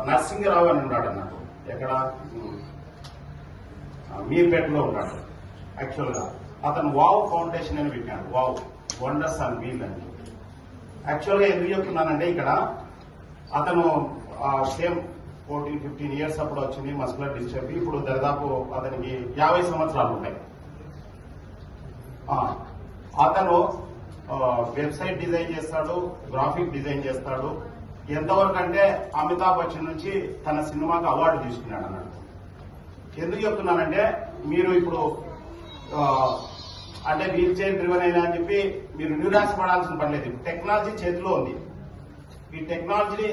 నర్సింగరావు అని ఉన్నాడు అన్నట్టు. ఎక్కడ మీర్పేటలో ఉన్నాడు. యాక్చువల్గా అతను వావ్ ఫౌండేషన్ అని పెట్టాడు. వావ్ వండర్స్ అండ్ వీల్ అని. యాక్చువల్గా ఎందుకు చెప్తున్నానంటే ఇక్కడ అతను సేమ్ 14-15 ఇయర్స్ అప్పుడు వచ్చింది మస్కులర్ డిస్టర్బ్. ఇప్పుడు దాదాపు అతనికి 50 సంవత్సరాలు ఉంటాయి. అతను వెబ్సైట్ డిజైన్ చేస్తాడు, గ్రాఫిక్ డిజైన్ చేస్తాడు. ఎంతవరకు అంటే అమితాబ్ బచ్చన్ నుంచి తన సినిమాకు అవార్డు తీసుకున్నాడు అన్నాడు. ఎందుకు చెప్తున్నానంటే మీరు ఇప్పుడు అంటే వీల్ చైర్ డ్రివెన్ అయినా అని చెప్పి మీరు నిరాశపడాల్సిన పని లేదు. టెక్నాలజీ చేతిలో ఉంది. ఈ టెక్నాలజీ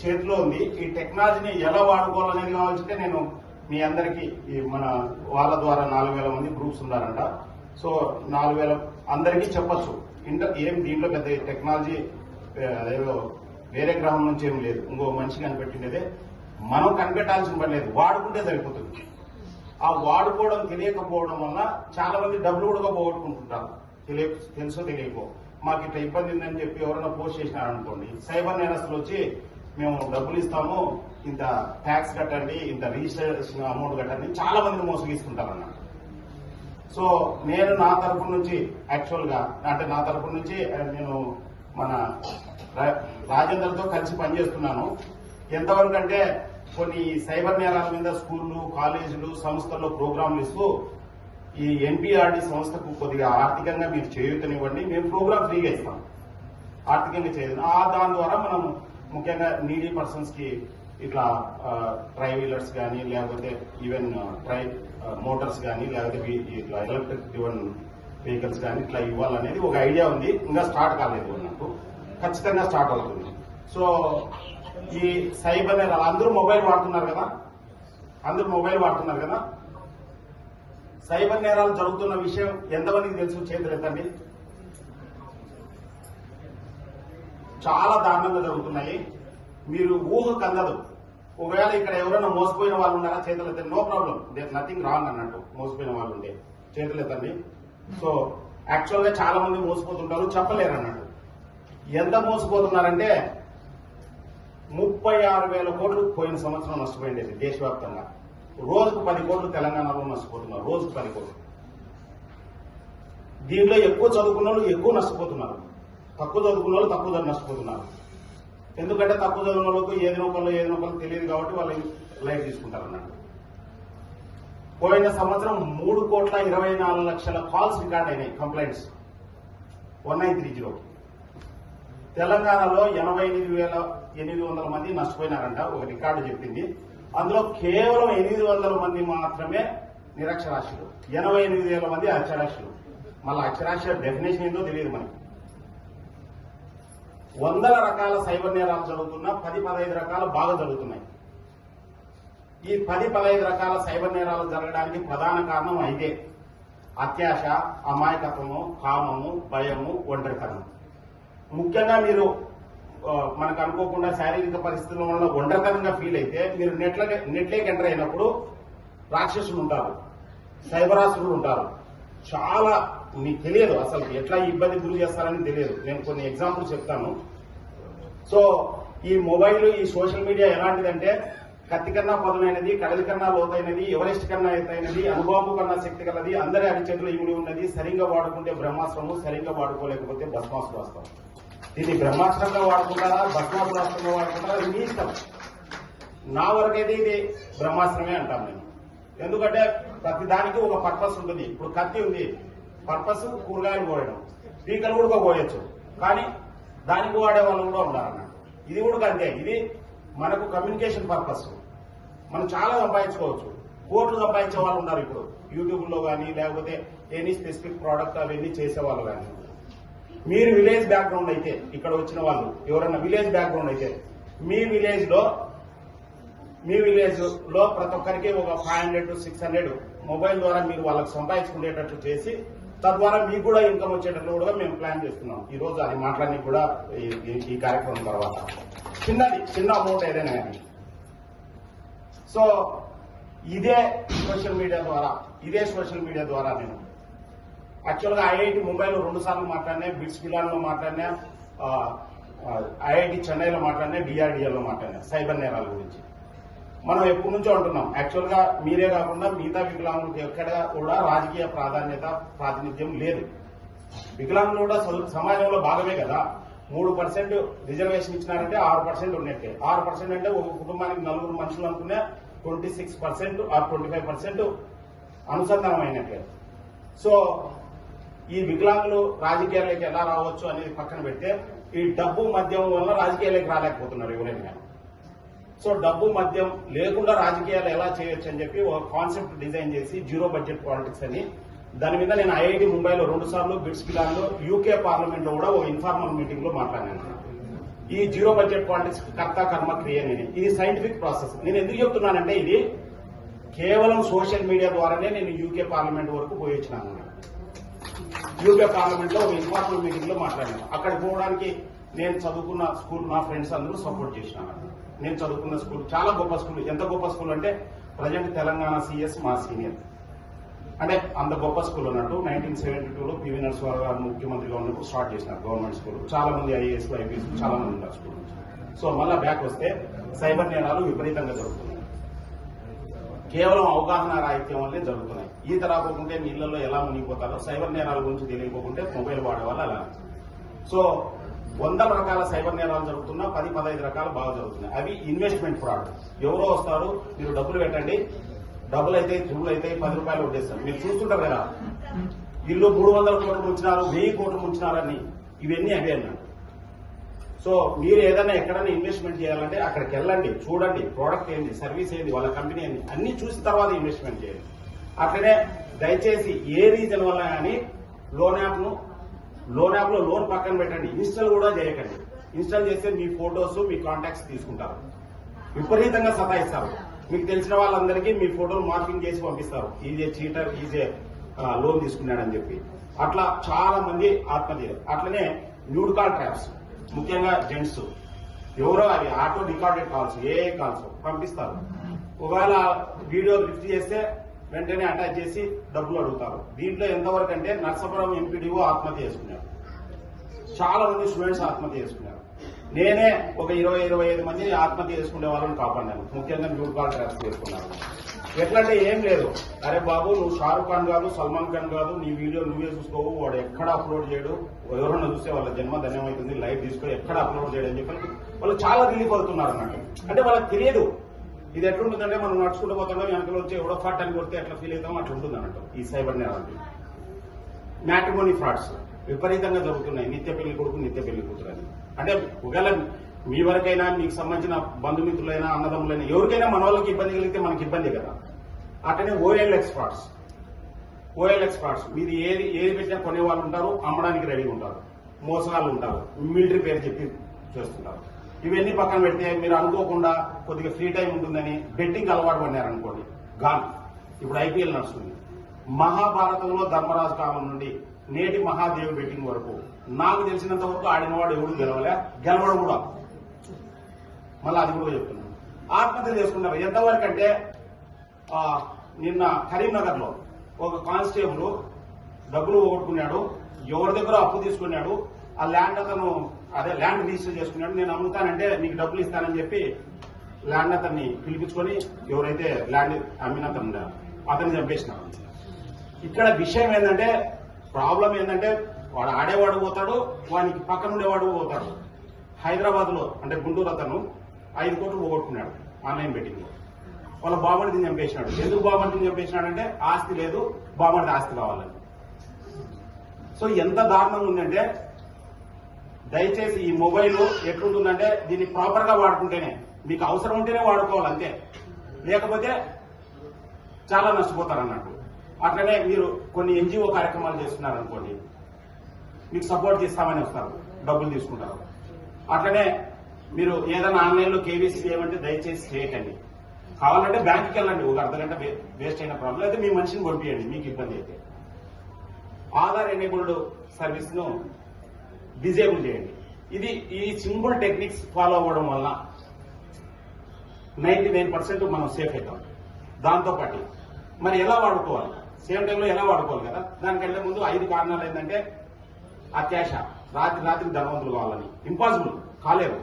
చేతిలో ఉంది. ఈ టెక్నాలజీని ఎలా వాడుకోవాలనేది కావాల్సింటే నేను మీ అందరికీ మన వాళ్ళ ద్వారా 4,000 మంది గ్రూప్స్ ఉన్నారంట. సో 4,000 అందరికీ చెప్పచ్చు. ఏం దీంట్లో పెద్ద టెక్నాలజీ అదేదో వేరే గ్రహం నుంచి ఏం లేదు. ఇంకో మనిషి కనిపెట్టినదే. మనం కనిపెట్టాల్సిన పని లేదు, వాడుకుంటే సరిపోతుంది. ఆ వాడుకోవడం తెలియకపోవడం వల్ల చాలా మంది డబ్బులు కూడా పోగొట్టుకుంటుంటారు. తెలుసో తెలియకో. మాకు ఇట్లా ఇబ్బంది ఉందని చెప్పి ఎవరైనా పోస్ట్ చేసినారనుకోండి, సైబర్ నేరస్తులు వచ్చి మేము డబ్బులు ఇస్తాము, ఇంత ట్యాక్స్ కట్టండి, ఇంత రిజిస్ట్రేషన్ అమౌంట్ కట్టండి, చాలా మంది మోసగిస్తుంటారు అన్నమాట. సో నేను నా తరపు నుంచి యాక్చువల్ గా అంటే నా తరపు నుంచి నేను మన రాజేందర్తో కలిసి పనిచేస్తున్నాను. ఎంతవరకు అంటే కొన్ని సైబర్ నేరాల మీద స్కూళ్లు, కాలేజీలు, సంస్థల్లో ప్రోగ్రాంలు ఇస్తూ ఈ ఎన్బిఆర్డి సంస్థకు కొద్దిగా ఆర్థికంగా మీరు చేయూతనివ్వండి, మేము ప్రోగ్రామ్ ఫ్రీగా ఇస్తాం. ఆర్థికంగా చేయదు. దాని ద్వారా మనం ముఖ్యంగా నీడీ పర్సన్స్ కి ఇట్లా ట్రై వీలర్స్ కానీ లేకపోతే ఈవెన్ మోటార్స్ కానీ లేకపోతే ఇట్లా ఎలక్ట్రిక్ డ్రివెన్ వెహికల్స్ కానీ ఇట్లా ఇవ్వాలనేది ఒక ఐడియా ఉంది. ఇంకా స్టార్ట్ కాలేదు నాకు. ఖచ్చితంగా స్టార్ట్ అవుతుంది. సో ఈ సైబర్ నేరాలు అందరూ మొబైల్ వాడుతున్నారు కదా. సైబర్ నేరాలు జరుగుతున్న విషయం ఎంతమందికి తెలుసు? చేతులు ఎత్తండి. చాలా దారుణంగా జరుగుతున్నాయి. మీరు ఊహకు అందదు. ఒకవేళ ఇక్కడ ఎవరైనా మోసపోయిన వాళ్ళు ఉన్నారా? చేతులు ఎత్తండి. No problem, there nothing wrong అన్నట్టు. మోసపోయిన వాళ్ళు ఉంటే చేతులు ఎత్తండి. సో యాక్చువల్ గా చాలా మంది మోసపోతుంటారు, చెప్పలేరు అన్నట్టు. ఎంత మోసపోతున్నారంటే 36,000 కోట్లు పోయిన సంవత్సరం నష్టపోయింది దేశవ్యాప్తంగా. రోజుకు 10 కోట్లు తెలంగాణలో నష్టపోతున్నారు. రోజుకు 10 కోట్లు. దీంట్లో ఎక్కువ చదువుకున్న వాళ్ళు ఎక్కువ నష్టపోతున్నారు, తక్కువ చదువుకున్న వాళ్ళు తక్కువ నష్టపోతున్నారు. ఎందుకంటే తక్కువ చదువుకున్న వాళ్ళకు ఏది నొక్కలో తెలియదు కాబట్టి వాళ్ళు లైట్ తీసుకుంటారు అన్నట్టు. పోయిన సంవత్సరం 3,24,00,000 కాల్స్ రికార్డ్ అయినాయి, కంప్లైంట్స్ 1930. తెలంగాణలో 88,800 మంది నష్టపోయినారంట ఒక రికార్డు చెప్పింది. అందులో కేవలం 800 మంది మాత్రమే నిరక్షరాస్యులు, 88,000 మంది అక్షరాస్యులు. మళ్ళీ అక్షరాస్యుల డెఫినేషన్ ఏందో తెలియదు మనకి. 100 రకాల సైబర్ నేరాలు జరుగుతున్నా 10-15 రకాలు బాగా జరుగుతున్నాయి. ఈ 10-15 రకాల సైబర్ నేరాలు జరగడానికి ప్రధాన కారణం అయితే అత్యాశ, అమాయకత్వము, కామము, భయము, ఒంటరితనం. ముఖ్యంగా మీరు మనకు అనుకోకుండా శారీరక పరిస్థితుల వల్ల ఒంటరితనంగా ఫీల్ అయితే మీరు నెట్లోకి ఎంటర్ అయినప్పుడు రాక్షసులు ఉంటారు, సైబరాసులు ఉంటారు. చాలా మీకు తెలియదు అసలు ఎట్లా ఇబ్బంది గురి చేస్తారని తెలియదు. నేను కొన్ని ఎగ్జాంపుల్స్ చెప్తాను. సో ఈ మొబైల్, ఈ సోషల్ మీడియా ఎలాంటిదంటే కత్తి కన్నా పదునైనది, కడలి కన్నా లోతైనది, ఎవరెస్ట్ కన్నా ఎత్తైనది, అనుభవం కన్నా శక్తి కలది, అందరి అరిచేతులు ఇమిడి ఉన్నది. సరిగ్గా వాడుకుంటే బ్రహ్మాస్త్రము, సరిగ్గా వాడుకోలేకపోతే భస్మాస్త్రం. దీన్ని బ్రహ్మాస్త్రంగా వాడుకుంటారా, భస్మాస్త్రంగా వాడుకుంటారా, ఇది మీ ఇష్టం. నా వరకైతే ఇది బ్రహ్మాస్త్రమే అంటాను నేను. ఎందుకంటే ప్రతి దానికి ఒక పర్పస్ ఉంటుంది. ఇప్పుడు కత్తి ఉంది, పర్పస్ కూరగాయలు కోయడం, పీకలు కూడా కోయొచ్చు, కానీ దానికి వాడే వాళ్ళు కూడా ఉండాలన్నట్టు. ఇది కూడా అంతే. ఇది మనకు కమ్యూనికేషన్ పర్పస్. మనం చాలా సంపాదించుకోవచ్చు, కోట్లు సంపాదించే వాళ్ళు ఉన్నారు ఇప్పుడు యూట్యూబ్ లో కానీ లేకపోతే ఎనీ స్పెసిఫిక్ ప్రోడక్ట్ అవన్నీ చేసేవాళ్ళు. కానీ మీరు విలేజ్ బ్యాక్గ్రౌండ్ అయితే, ఇక్కడ వచ్చిన వాళ్ళు ఎవరైనా విలేజ్ బ్యాక్గ్రౌండ్ అయితే, మీ విలేజ్ లో ప్రతి ఒక్కరికి ఒక 500 to 600 మొబైల్ ద్వారా మీరు వాళ్ళకి సంపాదించుకునేటట్లు చేసి తద్వారా మీకు కూడా ఇన్కమ్ వచ్చేటట్లు కూడా మేము ప్లాన్ చేస్తున్నాం. ఈ రోజు అది మాట్లాడి కూడా ఈ కార్యక్రమం తర్వాత చిన్న అమౌంట్ ఏదైనా కానీ. సో ఇదే సోషల్ మీడియా ద్వారా నేను యాక్చువల్గా ఐఐటి ముంబైలో 2 సార్లు మాట్లాడినా, బిట్స్ మిలాన్ లో మాట్లాడినా, ఐఐటి చెన్నైలో మాట్లాడినా, డిఆర్డిఏలో మాట్లాడినా సైబర్ నేరాల గురించి మనం ఎప్పటి నుంచో అంటున్నాం. యాక్చువల్ గా మీరే కాకుండా మిగతా వికలాంగులకు ఎక్కడ కూడా రాజకీయ ప్రాతినిధ్యం లేదు. వికలాంగులు కూడా సమాజంలో భాగమే కదా. 3% రిజర్వేషన్ ఇచ్చినారంటే 6% ఉన్నట్టే. 6% అంటే ఒక కుటుంబానికి 4 మనుషులు అనుకునే 26% ఆ 25% అనుసంధానం అయినట్లే. సో ఈ వికలాంగులు రాజకీయాల్లోకి ఎలా రావచ్చు అనేది పక్కన పెడితే, ఈ డబ్బు మద్యం వల్ల రాజకీయాల్లోకి రాలేకపోతున్నారు ఎవరైనా. సో డబ్బు మద్యం లేకుండా రాజకీయాలు ఎలా చేయొచ్చు అని చెప్పి ఒక కాన్సెప్ట్ డిజైన్ చేసి జీరో బడ్జెట్ పాలిటిక్స్ అని, దాని మీద నేను ఐఐటి ముంబైలో 2 సార్లు, బిట్స్ పిలాన్లో, యూకే పార్లమెంట్ లో కూడా ఒక ఇన్ఫార్మల్ మీటింగ్ లో మాట్లాడాను. ఈ జీరో బడ్జెట్ పాలిటిక్స్ కర్త కర్మ క్రియ అనేది ఇది సైంటిఫిక్ ప్రాసెస్. నేను ఎందుకు చెప్తున్నానంటే, ఇది కేవలం సోషల్ మీడియా ద్వారానే నేను యూకే పార్లమెంట్ వరకు పోయి వచ్చినాను. యూకే పార్లమెంట్ లో ఒక ఇన్ఫార్మల్ మీటింగ్ లో మాట్లాడాను. అక్కడికి పోవడానికి నేను చదువుకున్న స్కూల్, మా ఫ్రెండ్స్ అందరూ సపోర్ట్ చేసినాను. నేను చదువుకున్న స్కూల్ చాలా గొప్ప స్కూల్. ఎంత గొప్ప స్కూల్ అంటే ప్రజెంట్ తెలంగాణ సిఎస్ మా సీనియర్, అంటే అంత గొప్ప స్కూల్ అన్నట్టు. 1972లో పివి నరసింహారావు గారు ముఖ్యమంత్రిగా ఉన్నప్పుడు స్టార్ట్ చేసినారు గవర్నమెంట్ స్కూల్. చాలా మంది ఐఏఎస్, ఐపీఎస్ చాలా మంది ఉన్నారు స్కూల్ నుంచి. సో మళ్ళా బ్యాక్ వస్తే సైబర్ నేరాలు విపరీతంగా జరుగుతున్నాయి. కేవలం అవగాహన రాహిత్యం వల్లే జరుగుతున్నాయి. ఈత రాకపోతే నీళ్లలో ఎలా మునిగిపోతారో, సైబర్ నేరాల గురించి తెలియకపోతే మొబైల్ వాడే వాళ్ళు అలా. సో 100 రకాల సైబర్ నేరాలు జరుగుతున్నా 10-15 రకాలు బాగా జరుగుతున్నాయి. అవి ఇన్వెస్ట్మెంట్ ఫ్రాడ్. ఎవరో వస్తారు, మీరు డబ్బులు పెట్టండి, డబ్బులు అయితే త్రువులు అయితే 10 రూపాయలు వడ్డేస్తారు. మీరు చూస్తుంటారు కదా, వీళ్ళు 300 కోట్లు ముంచినారు, 1000 కోట్లు ముంచినారని. ఇవన్నీ అవే అన్నాడు. సో మీరు ఏదైనా ఎక్కడైనా ఇన్వెస్ట్మెంట్ చేయాలంటే అక్కడికి వెళ్ళండి, చూడండి ప్రోడక్ట్ ఏంది, సర్వీస్ ఏంది, వాళ్ళ కంపెనీ ఏంది, అన్ని చూసిన తర్వాత ఇన్వెస్ట్మెంట్ చేయండి. అట్లనే దయచేసి ఏ రీజన్ వల్ల కానీ లోన్ యాప్ లో లోన్ పక్కన పెట్టండి, ఇన్స్టాల్ కూడా చేయకండి. ఇన్స్టాల్ చేస్తే మీ ఫోటోస్, మీ కాంటాక్ట్స్ తీసుకుంటారు, విపరీతంగా సతాయిస్తారు. మీకు తెలిసిన వాళ్ళందరికీ మీ ఫోటోలు మార్కింగ్ చేసి పంపిస్తారు, ఈజే చీటర్, ఈజే లోన్ తీసుకున్నాడని చెప్పి. అట్లా చాలా మంది ఆత్మహత్య. అట్లనే న్యూడ్ కాల్ ట్రాప్స్, ముఖ్యంగా జెంట్స్ ఎవరో అవి ఆటో రికార్డెడ్ కాల్స్, ఏఏ కాల్స్ పంపిస్తారు. ఒకవేళ వీడియో లిఫ్ట్ చేస్తే వెంటనే అటాచ్ చేసి డబ్బులు అడుగుతారు. దీంట్లో ఎంతవరకు అంటే నర్సాపురం ఎంపీడీఓ ఆత్మహత్య చేసుకున్నారు, చాలా మంది స్టూడెంట్స్ ఆత్మహత్య చేసుకున్నారు. నేనే ఒక 20-25 మంది ఆత్మహత్య చేసుకునే వాళ్ళని కాపాడాను, ముఖ్యంగా న్యూడ్ కాల్ ట్రాప్స్ చేసుకున్నాను. ఎట్లంటే ఏం లేదు, అరే బాబు నువ్వు షారుఖ్ ఖాన్ కాదు, సల్మాన్ ఖాన్ కాదు, నీ వీడియో నువ్వే చూసుకోవు, వాడు ఎక్కడ అప్లోడ్ చేయడు, ఎవరన్నా చూస్తే వాళ్ళ జన్మ ధన్యమవుతుంది, లైవ్ తీసుకొని ఎక్కడ అప్లోడ్ చేయడం అని చెప్పి వాళ్ళు చాలా రిలీఫ్ అవుతున్నారు అన్నట్టు. అంటే వాళ్ళకి తెలియదు ఇది ఎట్లుంటుందంటే, మనం నడుచుకుంటూ పోతాం, వెనకలో వచ్చి ఎవడో ఫట్ అని కొడితే ఎట్లా ఫీల్ అవుతాం, అట్లా ఉంటుంది అన్నట్టు ఈ సైబర్ నేరాలు. మ్యాట్రిమోనీ ఫ్రాడ్స్ విపరీతంగా జరుగుతున్నాయి, నిత్య పెళ్లి కొడుకు, నిత్య పెళ్లి కూతురు అని. అంటే ఒకవేళ మీ వరకైనా, మీకు సంబంధించిన బంధుమిత్రులైనా, అన్నదమ్ములైనా, ఎవరికైనా మన వాళ్ళకి ఇబ్బంది కలిగితే మనకి ఇబ్బంది కదా. అట్లనే ఓఎల్ఎక్స్ ఫ్రాడ్స్ మీరు ఏది పెట్టినా కొనే వాళ్ళు ఉంటారు, అమ్మడానికి రెడీగా ఉంటారు, మోసగాళ్ళు ఉంటారు, మిలిటరీ పేరు చెప్పి చేస్తుంటారు. ఇవన్నీ పక్కన పెడితే మీరు అనుకోకుండా కొద్దిగా ఫ్రీ టైం ఉంటుందని బెట్టింగ్ అలవాటు పడినారనుకోండి, గాన్. ఇప్పుడు ఐపీఎల్ నడుస్తుంది. మహాభారతంలో ధర్మరాజు కాలం నుండి నేటి మహాదేవ్ బెట్టింగ్ వరకు నాకు తెలిసినంత వరకు ఆడినవాడు ఎవడు గెలవడం కూడా. మళ్ళీ అది కూడా చెప్తున్నాను. ఆత్మహత్య చేసుకున్నారు ఎంతవరకు అంటే, నిన్న కరీంనగర్ లో ఒక కానిస్టేబుల్ డబ్బులు పోగొట్టుకున్నాడు, ఎవరి దగ్గర అప్పు తీసుకున్నాడు, ఆ ల్యాండ్ అతను ల్యాండ్ రిజిస్టర్ చేసుకున్నాడు. నేను అమ్ముతానంటే నీకు డబ్బులు ఇస్తానని చెప్పి ల్యాండ్ అతన్ని పిలిపించుకొని, ఎవరైతే ల్యాండ్ అమ్మినతను అతన్ని చంపేసినాడు. ఇక్కడ విషయం ఏంటంటే, ప్రాబ్లం ఏంటంటే, వాడు ఆడేవాడు పోతాడు, వానికి పక్కన ఉండేవాడు పోతాడు. హైదరాబాద్ లో అంటే గుంటూరు అతను 5 కోట్లు పోగొట్టుకున్నాడు ఆన్లైన్ బెట్టింగ్ లో. వాళ్ళ బామర్దిని చంపేసినాడు. ఎందుకు బామర్దిని చంపేసినాడంటే, ఆస్తి లేదు, బామర్ది ఆస్తి కావాలని. సో ఎంత దారుణంగా ఉందంటే, దయచేసి ఈ మొబైల్ ఎట్లుంటుందంటే, దీన్ని ప్రాపర్ గా వాడుకుంటేనే, మీకు అవసరం ఉంటేనే వాడుకోవాలి అంతే, లేకపోతే చాలా నష్టపోతారు అన్నట్టు. అట్లనే మీరు కొన్ని ఎన్జిఓ కార్యక్రమాలు చేస్తున్నారు అనుకోండి, మీకు సపోర్ట్ చేస్తామని వస్తారు, డబ్బులు తీసుకుంటారు. అట్లనే మీరు ఏదైనా ఆన్లైన్ లో కేవీసీ చేయమంటే దయచేసి చేయకండి. కావాలంటే బ్యాంకుకి వెళ్ళండి, ఒక అర్ధగంట వేస్ట్ అయిన ప్రాబ్లం అయితే మీ మనిషిని పంపించండి మీకు ఇబ్బంది అయితే. ఆధార్ ఎనేబుల్డ్ సర్వీస్ ను డిజేబుల్ చేయండి. ఈ సింపుల్ టెక్నిక్స్ ఫాలో అవ్వడం వల్ల 99% మనం సేఫ్ అవుతాం. దాంతో పాటు మరి ఎలా వాడుకోవాలి, సేమ్ టైంలో ఎలా వాడుకోవాలి కదా. దానికంటే ముందు 5 కారణాలు ఏంటంటే, అత్యాశ, రాత్రి ధనవంతులు కావాలని. ఇంపాసిబుల్, కాలేరు.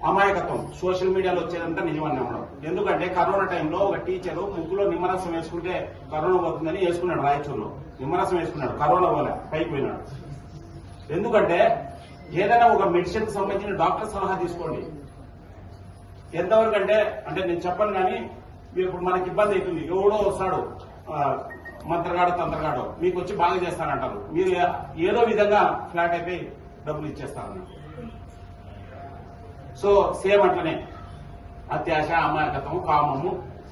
అమాయకత్వం. సోషల్ మీడియాలో వచ్చేదంతా నిజమని నమ్మడం. ఎందుకంటే కరోనా టైంలో ఒక టీచరు ముగ్గులో నిమ్మరసం వేసుకుంటే కరోనా పోతుందని వేసుకున్నాడు. రాయచూరులో నిమ్మరసం వేసుకున్నాడు, కరోనా పోలే, పైకి పోయినాడు. ఎందుకంటే ఏదైనా ఒక మెడిసిన్ కి సంబంధించిన డాక్టర్ సలహా తీసుకోండి. ఎంతవరకు అంటే నేను చెప్పను కానీ ఇప్పుడు మనకి ఇబ్బంది అవుతుంది. ఎవడో వస్తాడు మంత్రగాడు తంత్రగాడు మీకు వచ్చి బాగా చేస్తానంటారు. మీరు ఏదో విధంగా ఫ్లాట్ అయిపోయి డబ్బులు ఇచ్చేస్తారని. సో సేమ్ అట్లనే అత్యాశ, అమాయకత్వం, కామము,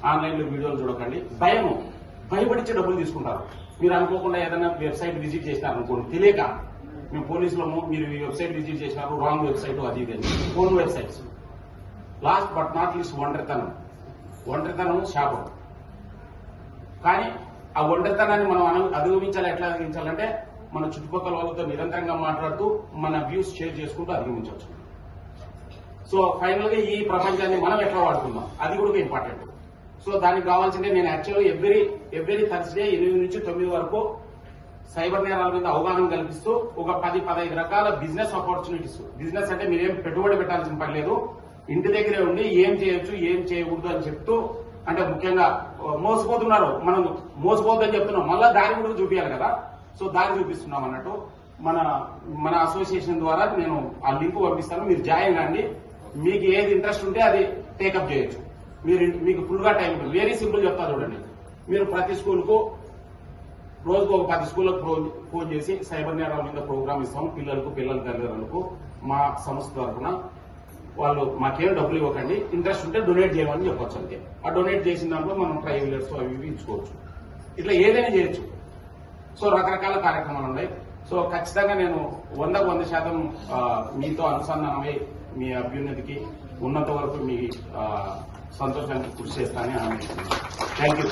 ఆన్లైన్లో వీడియోలు చూడకండి. భయము, భయపడిచ్చే డబ్బులు తీసుకుంటారు. మీరు అనుకోకుండా ఏదైనా వెబ్సైట్ విజిట్ చేసినారు అనుకోండి, తెలియక మేము పోలీసులము మీరు ఈ వెబ్సైట్ విజిట్ చేసినారు, రాంగ్ వెబ్సైట్ అది ఇది phone websites. Last but not least ఒంటరితనం శాపం. కానీ ఆ ఒంటరితనాన్ని మనం అధిగమించాలి. ఎట్లా అధిగమించాలంటే మన చుట్టుపక్కల వాళ్ళతో నిరంతరంగా మాట్లాడుతూ మన వ్యూస్ షేర్ చేసుకుంటూ అధిగమించవచ్చు. సో ఫైనల్ గా ఈ ప్రపంచాన్ని మనం ఎట్లా వాడుకుందాం అది కూడా ఇంపార్టెంట్. సో దానికి కావాల్సిందే నేను యాక్చువల్గా ఎవ్రీ థర్స్డే 8 నుంచి 9 వరకు సైబర్ నేరాల మీద అవగాహన కల్పిస్తూ ఒక 10-15 రకాల బిజినెస్ ఆపర్చునిటీస్. బిజినెస్ అంటే మీరేం పెట్టుబడి పెట్టాల్సిన పని లేదు, ఇంటి దగ్గరే ఉండి ఏం చేయొచ్చు ఏం చేయకూడదు అని చెప్తూ, అంటే ముఖ్యంగా మోసపోతున్నారు, మనం మోసపోద్దని చెప్తున్నాం, మళ్ళా దారి కూడా చూపించాలి కదా. సో దారి చూపిస్తున్నాం అన్నట్టు. మన అసోసియేషన్ ద్వారా నేను ఆ లింక్ పంపిస్తాను, మీరు జాయిన్ కాండి. మీకు ఏది ఇంట్రెస్ట్ ఉంటే అది టేకప్ చేయొచ్చు. మీకు ఫుల్ గా టైం ఉంటుంది. వెరీ సింపుల్ చెప్తా చూడండి. మీరు ప్రతి స్కూల్కు రోజుకు ఒక 10 స్కూళ్లకు ఫోన్ చేసి సైబర్ నేరాల మీద ప్రోగ్రామ్ ఇస్తాం పిల్లల తల్లిదండ్రులకు. మా సంస్థ తరఫున వాళ్ళు మాకేం డబ్బులు ఇవ్వకండి, ఇంట్రెస్ట్ ఉంటే డొనేట్ చేయమని చెప్పొచ్చు అంతే. ఆ డొనేట్ చేసిన దాంట్లో మనం ట్రైవిలర్స్ అవి ఇవి ఇచ్చుకోవచ్చు. ఇట్లా ఏదైనా చేయొచ్చు. సో రకరకాల కార్యక్రమాలు ఉన్నాయి. సో ఖచ్చితంగా నేను 100% మీతో అనుసంధానమై మీ అభ్యున్నతికి ఉన్నంత వరకు మీ సంతోషానికి కృషి చేస్తానని అనుకుంటున్నాను. Thank you.